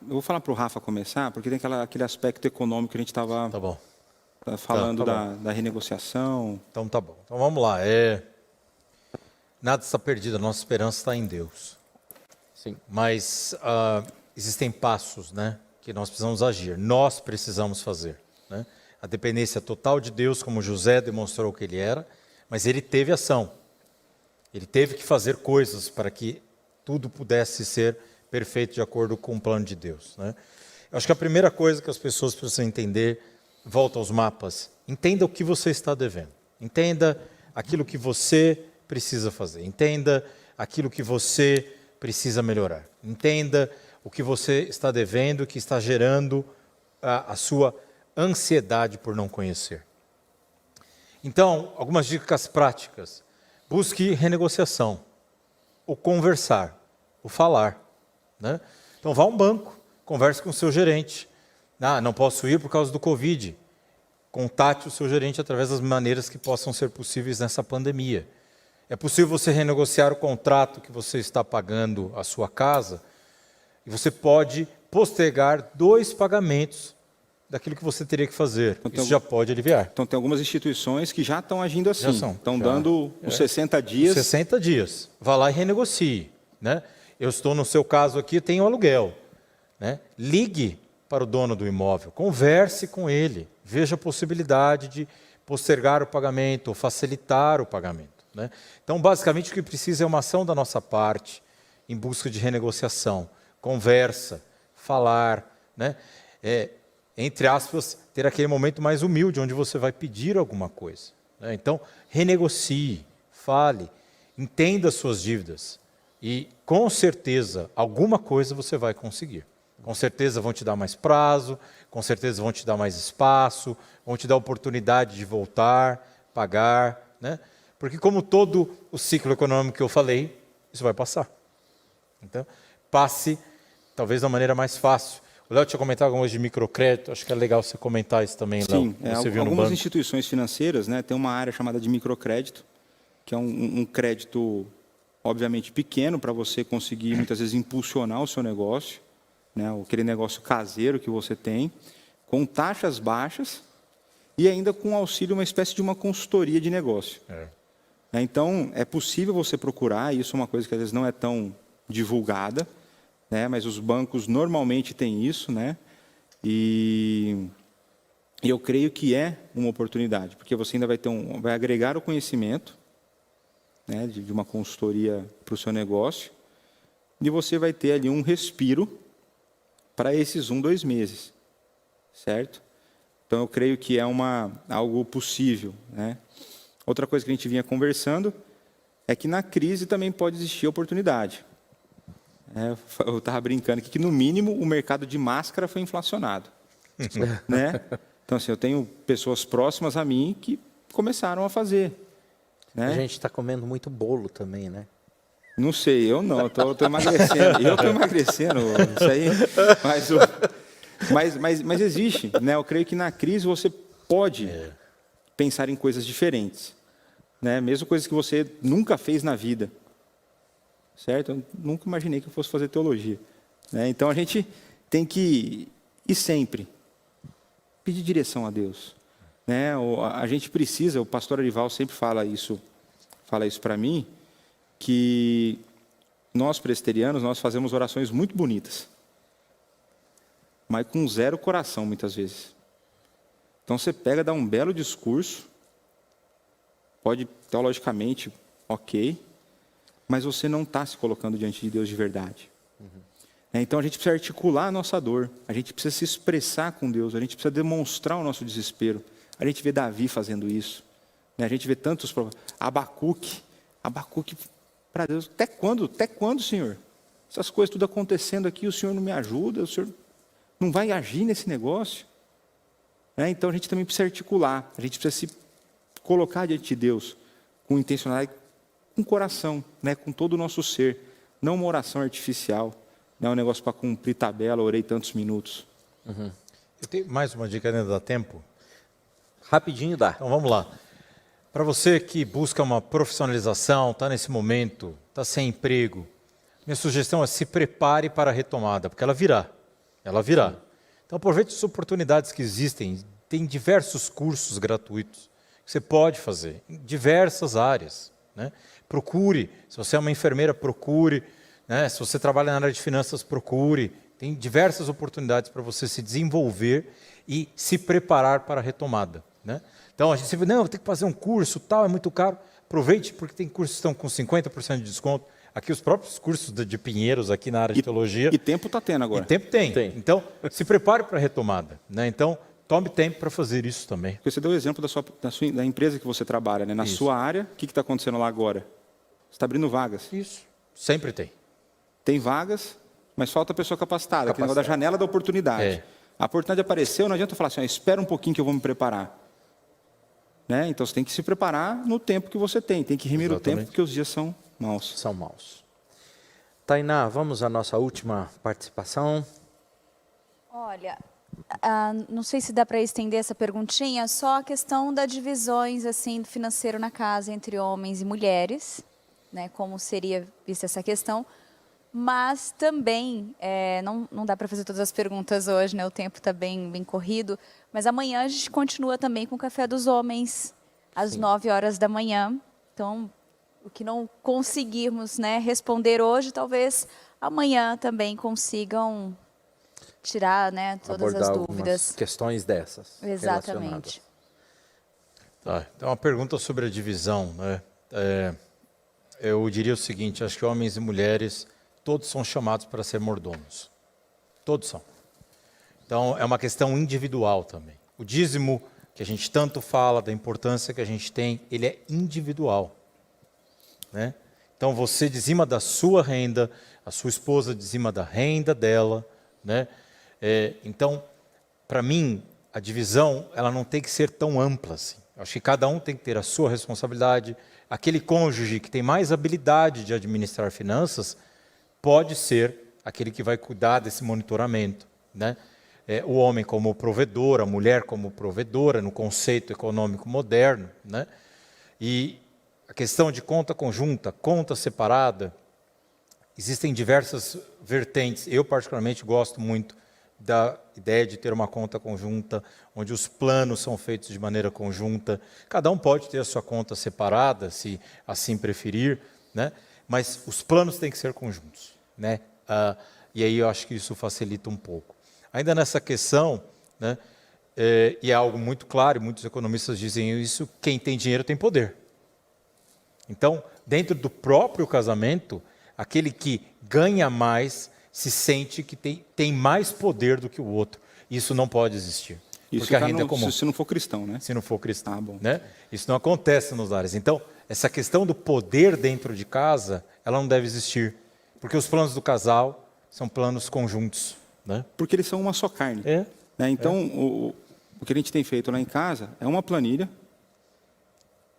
vou falar para o Rafa começar, porque tem aquele aspecto econômico que a gente estava falando da renegociação. Então tá bom. Então vamos lá. Nada está perdido, a nossa esperança está em Deus. Sim. Mas existem passos, né, que nós precisamos agir. Nós precisamos fazer. Né? A dependência total de Deus, como José demonstrou que ele era, mas ele teve ação. Ele teve que fazer coisas para que tudo pudesse ser perfeito de acordo com o plano de Deus. Né? Eu acho que a primeira coisa que as pessoas precisam entender, volta aos mapas, entenda o que você está devendo. Entenda aquilo que você precisa fazer. Entenda aquilo que você precisa melhorar. Entenda o que você está devendo, que está gerando a sua ansiedade por não conhecer. Então, algumas dicas práticas. Busque renegociação, o conversar, o falar. Né? Então, vá a um banco, converse com o seu gerente. Não posso ir por causa do Covid. Contate o seu gerente através das maneiras que possam ser possíveis nessa pandemia. É possível você renegociar o contrato que você está pagando a sua casa e você pode postergar 2 pagamentos daquilo que você teria que fazer. Então, isso já pode aliviar. Então, tem algumas instituições que já estão agindo assim. Estão já. dando os 60 dias. Os 60 dias. Vá lá e renegocie. Né? Eu estou no seu caso aqui, tenho aluguel. Né? Ligue para o dono do imóvel, converse com ele, veja a possibilidade de postergar o pagamento ou facilitar o pagamento. Né? Então, basicamente, o que precisa é uma ação da nossa parte em busca de renegociação, conversa, falar, né? Entre aspas, ter aquele momento mais humilde, onde você vai pedir alguma coisa. Né? Então, renegocie, fale, entenda as suas dívidas e, com certeza, alguma coisa você vai conseguir. Com certeza vão te dar mais prazo, com certeza vão te dar mais espaço, vão te dar oportunidade de voltar, pagar, né? Porque como todo o ciclo econômico que eu falei, isso vai passar. Então, passe talvez da maneira mais fácil. O Léo tinha comentado algumas de microcrédito, acho que é legal você comentar isso também, Léo. Sim, algumas instituições financeiras, né, tem uma área chamada de microcrédito, que é um crédito, obviamente, pequeno para você conseguir, muitas vezes, impulsionar o seu negócio, né, aquele negócio caseiro que você tem, com taxas baixas e ainda com auxílio, uma espécie de uma consultoria de negócio. Então, é possível você procurar, isso é uma coisa que às vezes não é tão divulgada, né, mas os bancos normalmente têm isso, né, e eu creio que é uma oportunidade, porque você ainda vai agregar o conhecimento, né, de uma consultoria para o seu negócio, e você vai ter ali um respiro para esses 2 meses, certo? Então, eu creio que é algo possível, né? Outra coisa que a gente vinha conversando é que na crise também pode existir oportunidade. Eu estava brincando aqui que, no mínimo, o mercado de máscara foi inflacionado. Né? Então, assim, eu tenho pessoas próximas a mim que começaram a fazer. Né? A gente está comendo muito bolo também, né? Não sei, eu não, estou emagrecendo. Eu estou emagrecendo, isso aí. Mas existe, né? Eu creio que na crise você pode pensar em coisas diferentes, né? Mesmo coisas que você nunca fez na vida. certo? Eu nunca imaginei que eu fosse fazer teologia, né? Então a gente tem que ir sempre pedir direção a Deus, né? A gente precisa, o pastor Arival sempre fala isso para mim, que nós presbiterianos, nós fazemos orações muito bonitas, mas com zero coração muitas vezes. Então você pega, dá um belo discurso, pode teologicamente, ok, mas você não está se colocando diante de Deus de verdade. Então a gente precisa articular a nossa dor, a gente precisa se expressar com Deus, a gente precisa demonstrar o nosso desespero. A gente vê Davi fazendo isso, né? A gente vê tantos Abacuque para Deus, até quando, Senhor? Essas coisas tudo acontecendo aqui, o Senhor não me ajuda, o Senhor não vai agir nesse negócio? Então a gente também precisa articular, a gente precisa se colocar diante de Deus com intencionalidade, com coração, né? Com todo o nosso ser, não uma oração artificial, não é um negócio para cumprir tabela, orei tantos minutos. Eu tenho mais uma dica, ainda dá tempo? Rapidinho dá. Então vamos lá. Para você que busca uma profissionalização, está nesse momento, está sem emprego, minha sugestão é se prepare para a retomada, porque ela virá. Ela virá. Então aproveite as oportunidades que existem. Tem diversos cursos gratuitos que você pode fazer, em diversas áreas, né? Procure, se você é uma enfermeira, procure, né? Se você trabalha na área de finanças, procure. Tem diversas oportunidades para você se desenvolver e se preparar para a retomada, né? Então, a gente sempre não, eu tenho que fazer um curso, tal, é muito caro. Aproveite, porque tem cursos que estão com 50% de desconto. Aqui, os próprios cursos de Pinheiros, aqui na área de teologia. E tempo está tendo agora. E tempo tem. Então, se prepare para a retomada, né? Então, tome tempo para fazer isso também. Porque você deu o exemplo da empresa que você trabalha, né? Na sua área, o que está acontecendo lá agora? Você está abrindo vagas. Isso. Sempre tem. Tem vagas, mas falta pessoa capacitada. Aquele negócio da janela da oportunidade. A oportunidade apareceu, não adianta falar assim, espera um pouquinho que eu vou me preparar. Né? Então, você tem que se preparar no tempo que você tem. Tem que remir o tempo, porque os dias são maus. São maus. Tainá, vamos à nossa última participação. Olha, não sei se dá para estender essa perguntinha, só a questão das divisões assim, do financeiro na casa entre homens e mulheres, né? Como seria vista essa questão. Mas também, não dá para fazer todas as perguntas hoje, né? O tempo está bem corrido. Mas amanhã a gente continua também com o Café dos Homens, às 9 horas da manhã. Então, o que não conseguirmos, né, responder hoje, talvez amanhã também consigam tirar, né, todas as dúvidas. Questões dessas. Exatamente. Tá. Então, uma pergunta sobre a divisão, né? Eu diria o seguinte, acho que homens e mulheres, todos são chamados para ser mordomos. Todos são. Então, é uma questão individual também. O dízimo, que a gente tanto fala, da importância que a gente tem, ele é individual, né? Então, você dizima da sua renda, a sua esposa dizima da renda dela, né? Então, para mim, a divisão, ela não tem que ser tão ampla assim. Eu acho que cada um tem que ter a sua responsabilidade. Aquele cônjuge que tem mais habilidade de administrar finanças, pode ser aquele que vai cuidar desse monitoramento, né? O homem como provedor, a mulher como provedora, no conceito econômico moderno, né? E a questão de conta conjunta, conta separada, existem diversas vertentes. Eu, particularmente, gosto muito da ideia de ter uma conta conjunta, onde os planos são feitos de maneira conjunta. Cada um pode ter a sua conta separada, se assim preferir, né? Mas os planos têm que ser conjuntos, né? E aí eu acho que isso facilita um pouco. Ainda nessa questão, né, e é algo muito claro, muitos economistas dizem isso, quem tem dinheiro tem poder. Então, dentro do próprio casamento, aquele que ganha mais se sente que tem mais poder do que o outro. Isso não pode existir. Isso porque a renda é comum. Se não for cristão, né? Se não for cristão. Bom. Né? Isso não acontece nos lares. Então, essa questão do poder dentro de casa, ela não deve existir. Porque os planos do casal são planos conjuntos. Né? Porque eles são uma só carne. Né? Então, o que a gente tem feito lá em casa é uma planilha,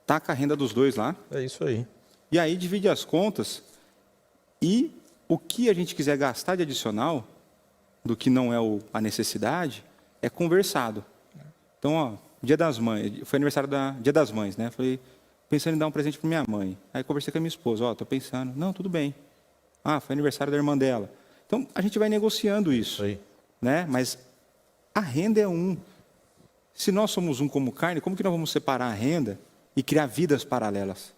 taca a renda dos dois lá. É isso aí. E aí divide as contas e o que a gente quiser gastar de adicional, do que não é a necessidade, é conversado. Então, ó, Dia das Mães, foi aniversário Dia das Mães, né? Falei, pensando em dar um presente para minha mãe. Aí conversei com a minha esposa, ó, tô pensando, não, tudo bem. Ah, foi aniversário da irmã dela. Então, a gente vai negociando isso. Aí. Né? Mas a renda é um. Se nós somos um como carne, como que nós vamos separar a renda e criar vidas paralelas?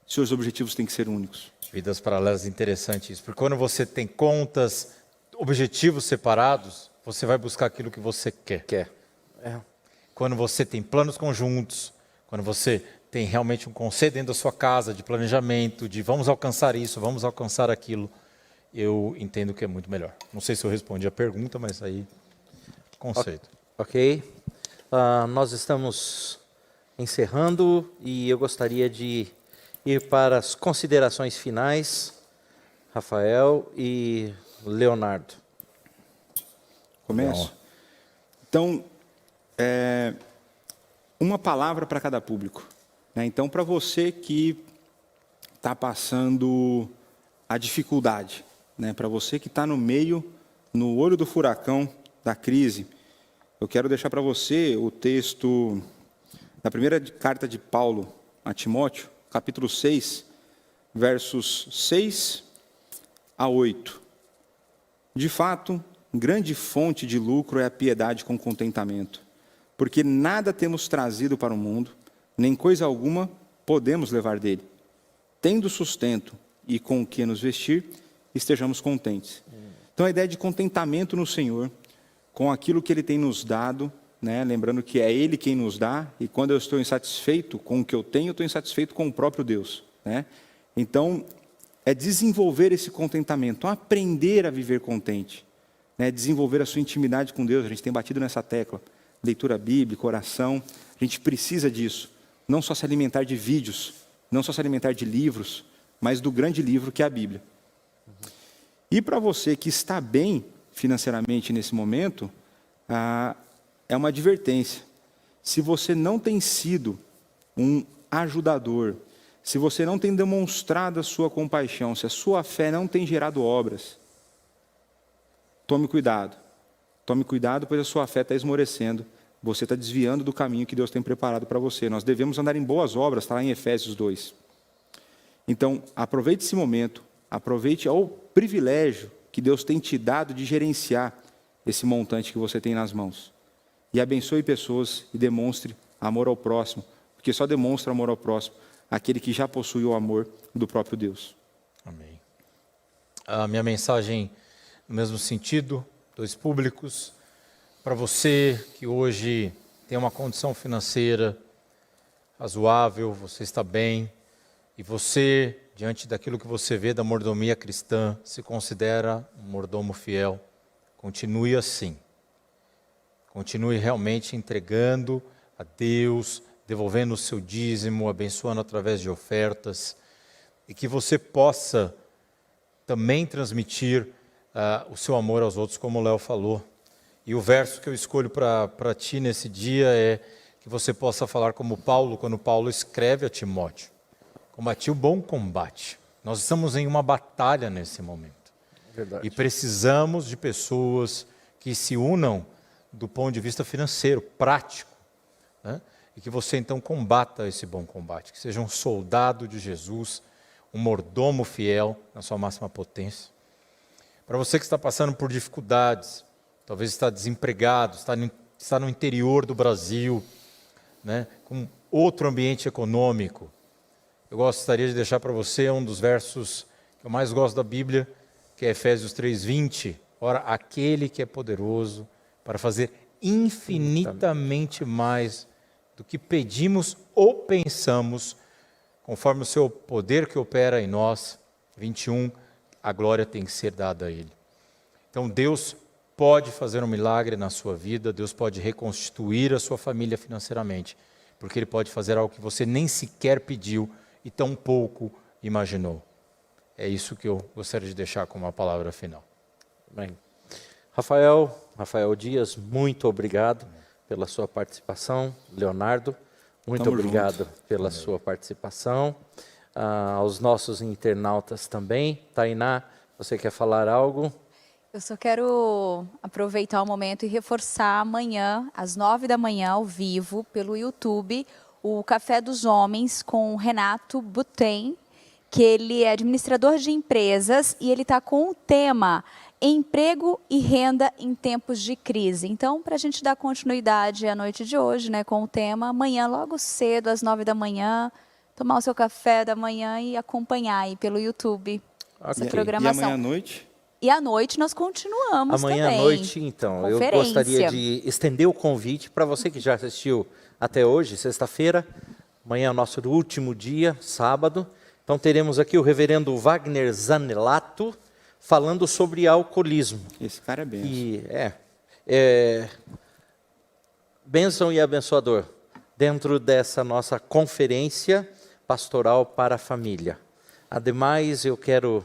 Se os objetivos têm que ser únicos. Vidas paralelas, interessante isso. Porque quando você tem contas, objetivos separados, você vai buscar aquilo que você quer. Quando você tem planos conjuntos, quando você tem realmente um conceito dentro da sua casa, de planejamento, de vamos alcançar isso, vamos alcançar aquilo, eu entendo que é muito melhor. Não sei se eu respondi a pergunta, mas aí, conceito. Ok. Nós estamos encerrando e eu gostaria de ir para as considerações finais, Rafael e Leonardo. Começo? Então, uma palavra para cada público. Né? Então, para você que está passando a dificuldade, né? Para você que está no olho do furacão da crise, eu quero deixar para você o texto da primeira carta de Paulo a Timóteo, capítulo 6, versos 6 a 8. De fato, grande fonte de lucro é a piedade com contentamento, porque nada temos trazido para o mundo, nem coisa alguma podemos levar dele. Tendo sustento e com o que nos vestir, estejamos contentes. Então, a ideia de contentamento no Senhor, com aquilo que Ele tem nos dado, né? Lembrando que é Ele quem nos dá, e quando eu estou insatisfeito com o que eu tenho, eu estou insatisfeito com o próprio Deus. Né? Então, é desenvolver esse contentamento, aprender a viver contente, né? Desenvolver a sua intimidade com Deus. A gente tem batido nessa tecla, leitura bíblica, oração, a gente precisa disso. Não só se alimentar de vídeos, não só se alimentar de livros, mas do grande livro que é a Bíblia. E para você que está bem financeiramente nesse momento, é uma advertência. Se você não tem sido um ajudador, se você não tem demonstrado a sua compaixão, se a sua fé não tem gerado obras, tome cuidado. Tome cuidado, pois a sua fé está esmorecendo. Você está desviando do caminho que Deus tem preparado para você. Nós devemos andar em boas obras, está lá em Efésios 2. Então, aproveite esse momento, aproveite o privilégio que Deus tem te dado de gerenciar esse montante que você tem nas mãos. E abençoe pessoas e demonstre amor ao próximo, porque só demonstra amor ao próximo aquele que já possui o amor do próprio Deus. Amém. A minha mensagem, no mesmo sentido, dois públicos. Para você que hoje tem uma condição financeira razoável, você está bem, e você, diante daquilo que você vê da mordomia cristã, se considera um mordomo fiel, continue assim. Continue realmente entregando a Deus, devolvendo o seu dízimo, abençoando através de ofertas, e que você possa também transmitir o seu amor aos outros, como o Léo falou. E o verso que eu escolho para ti nesse dia é que você possa falar como Paulo, quando Paulo escreve a Timóteo: combati o bom combate. Nós estamos em uma batalha nesse momento. Verdade. E precisamos de pessoas que se unam do ponto de vista financeiro, prático, né? E que você então combata esse bom combate, que seja um soldado de Jesus, um mordomo fiel na sua máxima potência. Para você que está passando por dificuldades, talvez está desempregado, está no interior do Brasil, né, com outro ambiente econômico, eu gostaria de deixar para você um dos versos que eu mais gosto da Bíblia, que é Efésios 3:20. Ora, aquele que é poderoso para fazer infinitamente mais do que pedimos ou pensamos, conforme o seu poder que opera em nós. 21, a glória tem que ser dada a Ele. Então Deus pode fazer um milagre na sua vida, Deus pode reconstituir a sua família financeiramente, porque Ele pode fazer algo que você nem sequer pediu e tão pouco imaginou. É isso que eu gostaria de deixar como uma palavra final. Bem, Rafael Dias, muito obrigado pela sua participação. Leonardo, muito Tamo obrigado junto. pela sua participação. Aos nossos internautas também. Tainá, você quer falar algo? Eu só quero aproveitar o momento e reforçar amanhã, às 9 da manhã, ao vivo, pelo YouTube, o Café dos Homens com o Renato Butem, que ele é administrador de empresas e ele está com o tema emprego e renda em tempos de crise. Então, para a gente dar continuidade à noite de hoje, né, com o tema, amanhã logo cedo, às 9 da manhã, tomar o seu café da manhã e acompanhar aí pelo YouTube essa programação. E amanhã à noite? E à noite nós continuamos Amanhã também. à noite, então, eu gostaria de estender o convite para você que já assistiu até hoje, sexta-feira. Amanhã é o nosso último dia, sábado. Então teremos aqui o reverendo Wagner Zanelato falando sobre alcoolismo. Esse cara é bênção. E bênção e abençoador dentro dessa nossa conferência pastoral para a família. Ademais, eu quero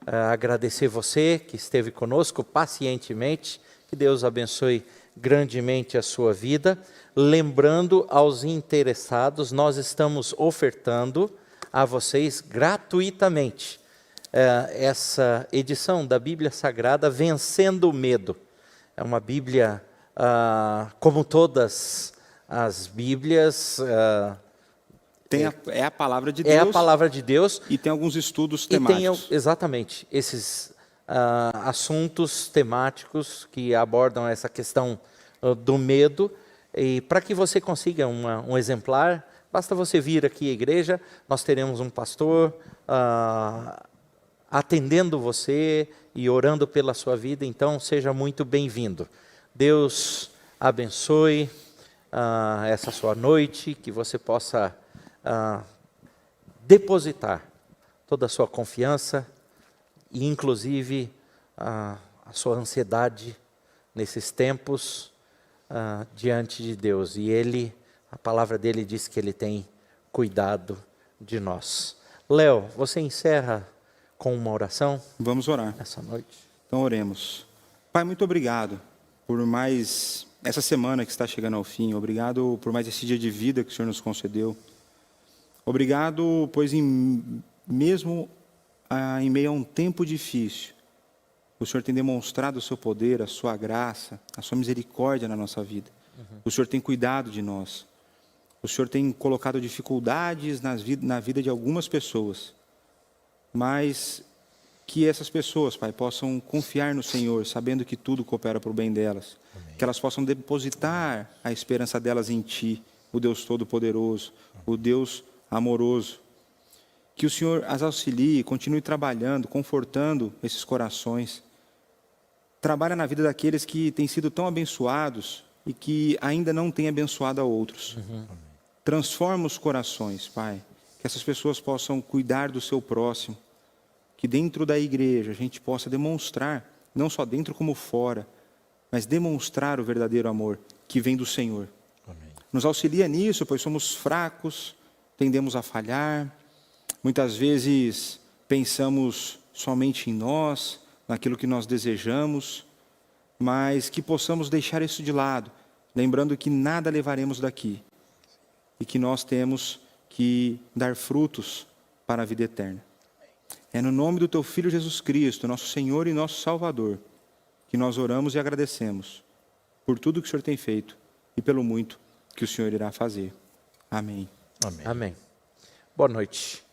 agradecer você que esteve conosco pacientemente, que Deus abençoe grandemente a sua vida. Lembrando aos interessados, nós estamos ofertando a vocês gratuitamente essa edição da Bíblia Sagrada, Vencendo o Medo. É uma Bíblia, como todas as Bíblias... é a palavra de Deus. É a palavra de Deus. E tem alguns estudos temáticos. Exatamente, esses assuntos temáticos que abordam essa questão do medo. E para que você consiga um exemplar, basta você vir aqui à igreja, nós teremos um pastor atendendo você e orando pela sua vida, então seja muito bem-vindo. Deus abençoe essa sua noite, que você possa depositar toda a sua confiança e inclusive a sua ansiedade nesses tempos diante de Deus. E a palavra dele diz que ele tem cuidado de nós. Léo, você encerra com uma oração? Vamos orar essa noite. Então oremos. Pai, muito obrigado por mais essa semana que está chegando ao fim. Obrigado por mais esse dia de vida que o Senhor nos concedeu. Obrigado, pois mesmo em meio a um tempo difícil, o Senhor tem demonstrado o seu poder, a sua graça, a sua misericórdia na nossa vida. O Senhor tem cuidado de nós. O Senhor tem colocado dificuldades na vida de algumas pessoas. Mas que essas pessoas, Pai, possam confiar no Senhor, sabendo que tudo coopera para o bem delas. Amém. Que elas possam depositar a esperança delas em Ti, o Deus Todo-Poderoso, o Deus amoroso. Que o Senhor as auxilie, continue trabalhando, confortando esses corações. Trabalha na vida daqueles que têm sido tão abençoados e que ainda não têm abençoado a outros. Transforma os corações, Pai. Que essas pessoas possam cuidar do seu próximo. Que dentro da igreja a gente possa demonstrar, não só dentro como fora, mas demonstrar o verdadeiro amor que vem do Senhor. Amém. Nos auxilia nisso, pois somos fracos, tendemos a falhar. Muitas vezes pensamos somente em nós, naquilo que nós desejamos, mas que possamos deixar isso de lado, lembrando que nada levaremos daqui e que nós temos que dar frutos para a vida eterna. É no nome do Teu Filho Jesus Cristo, nosso Senhor e nosso Salvador, que nós oramos e agradecemos por tudo que o Senhor tem feito e pelo muito que o Senhor irá fazer. Amém. Amém. Amém. Boa noite.